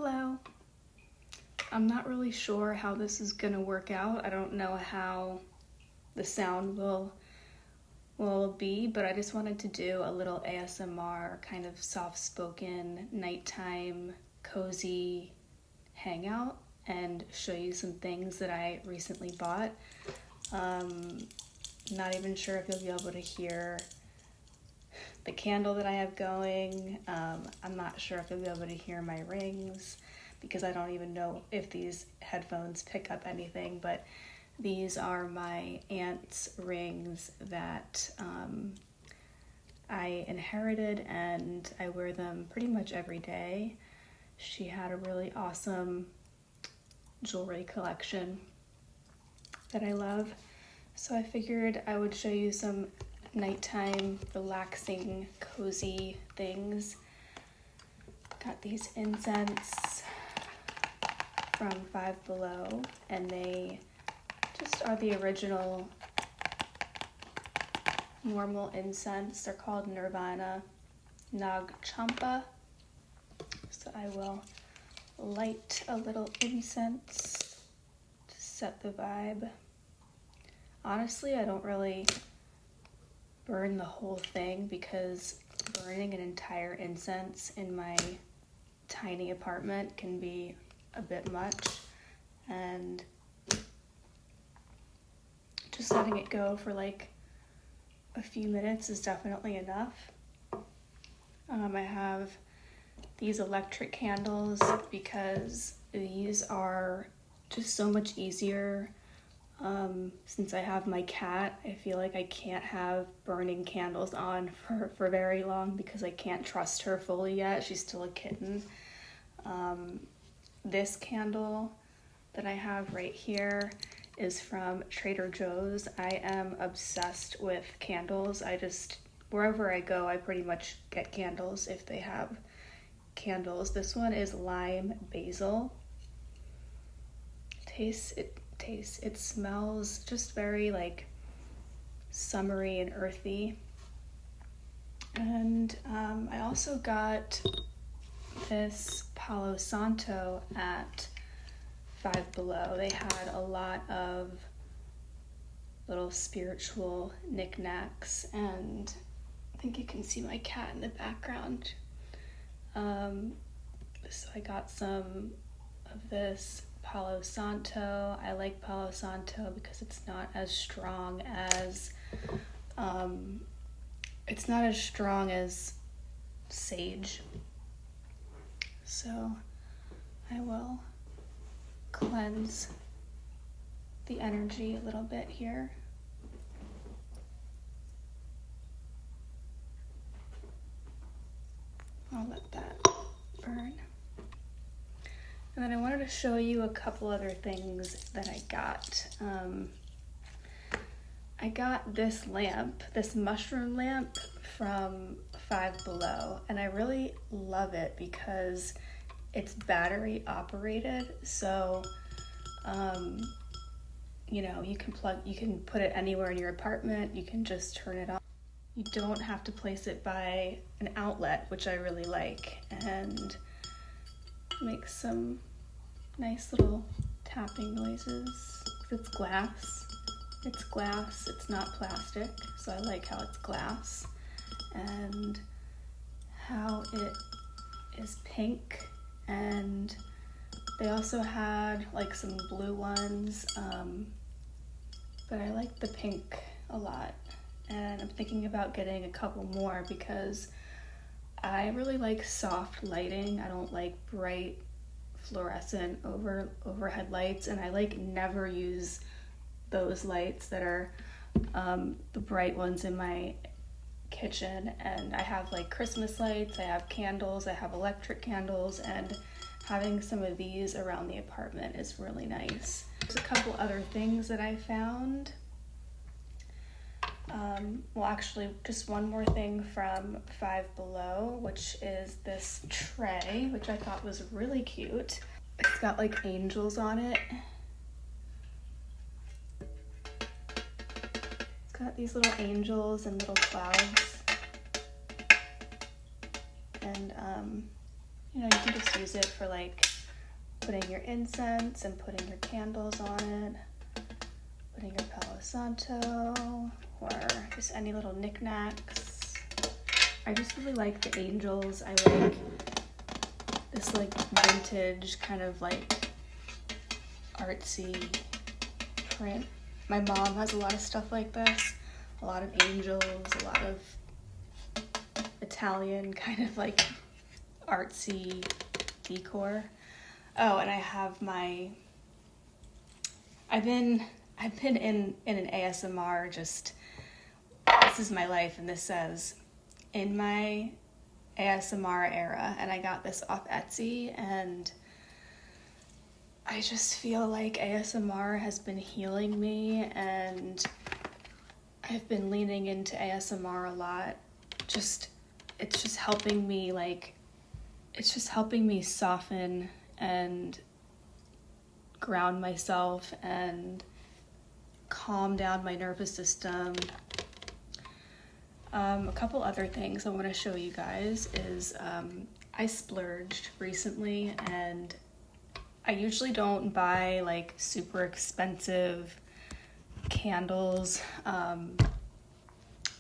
Hello. I'm not really sure how this is gonna work out. I don't know how the sound will be, but I just wanted to do a little ASMR kind of soft-spoken nighttime cozy hangout and show you some things that I recently bought. Not even sure if you'll be able to hear the candle that I have going. I'm not sure if you'll be able to hear my rings because I don't even know if these headphones pick up anything, but these are my aunt's rings that I inherited, and I wear them pretty much every day. She had a really awesome jewelry collection that I love, so I figured I would show you some nighttime relaxing cozy things. Got these incense from Five Below, and they just are the original normal incense. They're called Nirvana Nag Champa. So I will light a little incense to set the vibe. Honestly, I don't really burn the whole thing because burning an entire incense in my tiny apartment can be a bit much, and just letting it go for like a few minutes is definitely enough. I have these electric candles because these are just so much easier. Since I have my cat, I feel like I can't have burning candles on for very long because I can't trust her fully yet. She's still a kitten. This candle that I have right here is from Trader Joe's. I am obsessed with candles. Wherever I go, I pretty much get candles if they have candles. This one is lime basil. It smells just very like summery and earthy. And I also got this Palo Santo at Five Below. They had a lot of little spiritual knickknacks, and I think you can see my cat in the background. So I got some of this Palo Santo. I like Palo Santo because it's not as strong as sage. So I will cleanse the energy a little bit here. I'll let that burn. And then I wanted to show you a couple other things that I got. I got this lamp, this mushroom lamp from Five Below, and I really love it because it's battery operated. So, you can put it anywhere in your apartment. You can just turn it on. You don't have to place it by an outlet, which I really like, and make some nice little tapping noises. It's glass. It's not plastic, so I like how it's glass and how it is pink. And they also had like some blue ones, but I like the pink a lot. And I'm thinking about getting a couple more because I really like soft lighting. I don't like bright fluorescent overhead lights, and I never use those lights that are the bright ones in my kitchen. And I have like Christmas lights, I have candles, I have electric candles, and having some of these around the apartment is really nice. There's a couple other things that I found. Actually, just one more thing from Five Below, which is this tray, which I thought was really cute. It's got like angels on it. It's got these little angels and little clouds. And, you can just use it for like putting your incense and putting your candles on it, putting your Palo Santo, or just any little knickknacks. I just really like the angels. I like this like vintage kind of like artsy print. My mom has a lot of stuff like this, a lot of angels, a lot of Italian kind of like artsy decor. Oh, and I have I've been in an ASMR, just, this is my life, and this says, in my ASMR era, and I got this off Etsy, and I just feel like ASMR has been healing me, and I've been leaning into ASMR a lot. It's just helping me, like, it's just helping me soften and ground myself and calm down my nervous system. A couple other things I want to show you guys is I splurged recently, and I usually don't buy like super expensive candles,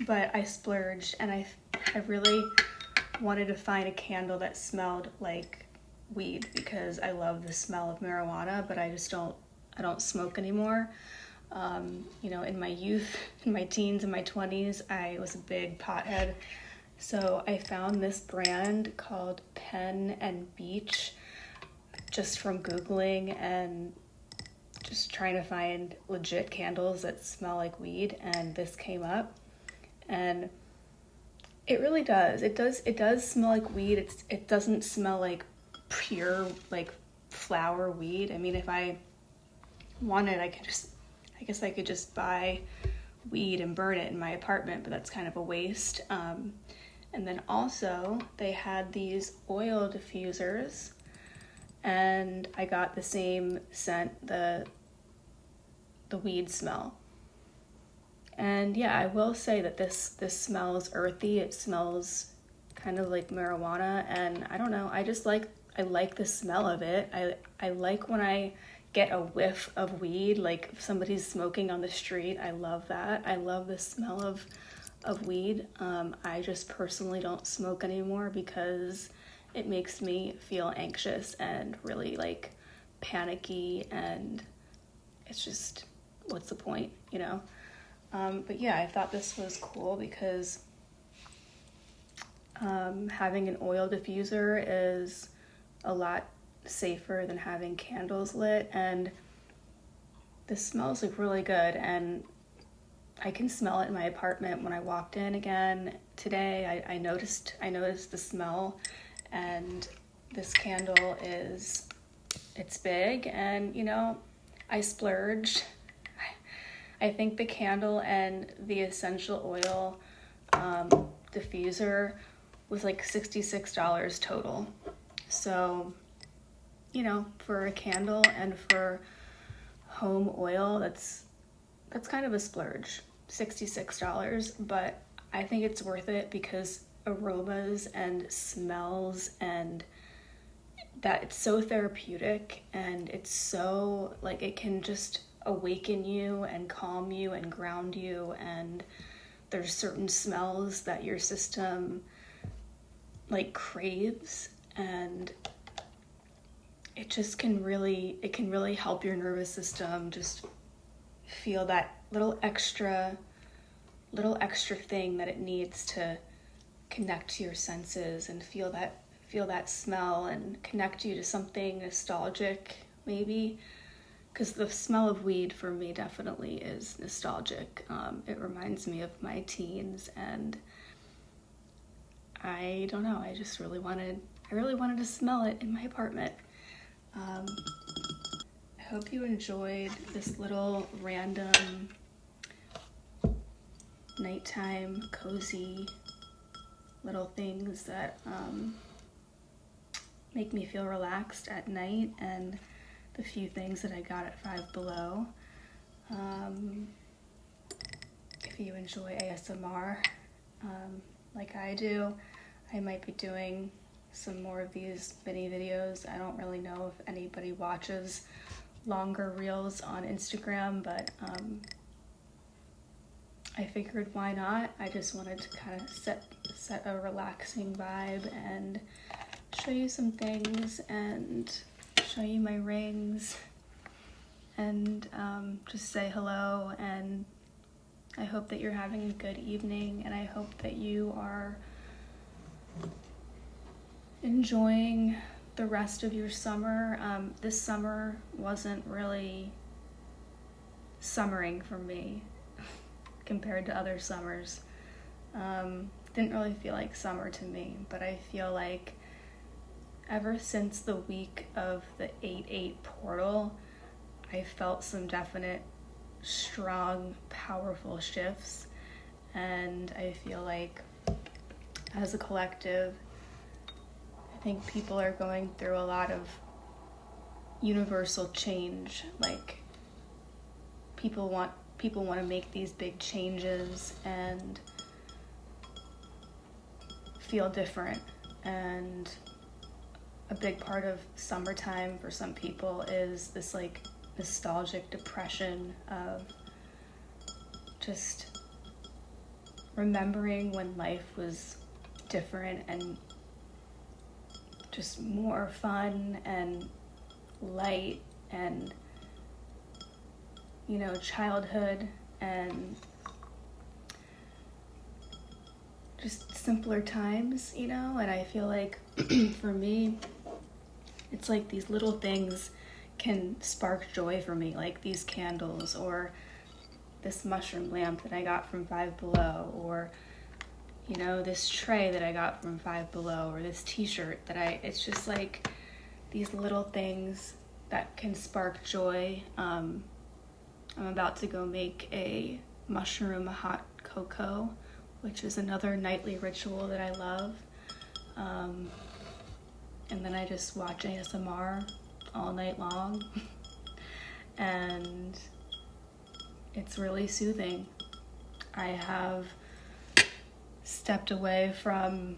but I splurged, and I really wanted to find a candle that smelled like weed, because I love the smell of marijuana, but I don't smoke anymore. In my youth, in my teens and my 20s, I was a big pothead. So I found this brand called Pen and Beach just from Googling and just trying to find legit candles that smell like weed, and this came up, and it really does. It does smell like weed. It doesn't smell like pure like flower weed. I mean, if I wanted, I guess I could just buy weed and burn it in my apartment, but that's kind of a waste. And then also they had these oil diffusers, and I got the same scent, the weed smell. And yeah, I will say that this smells earthy. It smells kind of like marijuana, and I don't know, I like the smell of it. I like when I get a whiff of weed, like if somebody's smoking on the street. I love that. I love the smell of weed. I just personally don't smoke anymore because it makes me feel anxious and really like panicky, and it's just, what's the point, you know? But yeah, I thought this was cool because having an oil diffuser is a lot safer than having candles lit, and this smells like really good, and I can smell it in my apartment. When I walked in again today, I noticed the smell, and this candle it's big, and you know, I splurged. I think the candle and the essential oil diffuser was like $66 total. So, you know, for a candle and for home oil, that's kind of a splurge, $66, but I think it's worth it because aromas and smells, and that it's so therapeutic, and it's so like, it can just awaken you and calm you and ground you, and there's certain smells that your system like craves, and it just can really help your nervous system just feel that little extra thing that it needs to connect to your senses and feel that smell and connect you to something nostalgic, maybe. Because the smell of weed for me definitely is nostalgic. It reminds me of my teens, and I don't know, I really wanted to smell it in my apartment. I hope you enjoyed this little random nighttime cozy little things that make me feel relaxed at night, and the few things that I got at Five Below. If you enjoy ASMR like I do, I might be doing some more of these mini videos. I don't really know if anybody watches longer reels on Instagram, but I figured why not. I just wanted to kind of set a relaxing vibe and show you some things and show you my rings and just say hello. And I hope that you're having a good evening, and I hope that you are enjoying the rest of your summer. This summer wasn't really summering for me compared to other summers. Didn't really feel like summer to me, but I feel like ever since the week of the 8/8 portal, I felt some definite, strong, powerful shifts, and I feel like as a collective, I think people are going through a lot of universal change. Like people want to make these big changes and feel different, and a big part of summertime for some people is this like nostalgic depression of just remembering when life was different and just more fun and light and, you know, childhood and just simpler times, you know. And I feel like for me, it's like these little things can spark joy for me, like these candles or this mushroom lamp that I got from Five Below, or, you know, this tray that I got from Five Below, or this t-shirt that it's just like these little things that can spark joy. I'm about to go make a mushroom hot cocoa, which is another nightly ritual that I love. And then I just watch ASMR all night long. And it's really soothing. I have stepped away from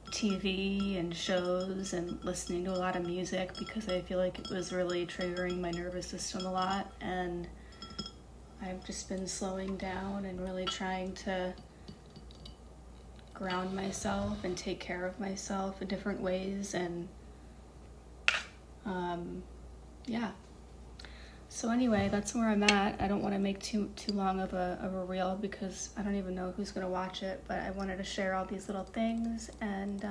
TV and shows and listening to a lot of music because I feel like it was really triggering my nervous system a lot, and I've just been slowing down and really trying to ground myself and take care of myself in different ways. And yeah. So anyway, that's where I'm at. I don't want to make too long of a reel because I don't even know who's going to watch it, but I wanted to share all these little things, and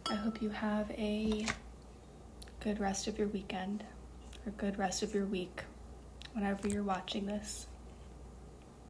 I hope you have a good rest of your weekend or good rest of your week whenever you're watching this.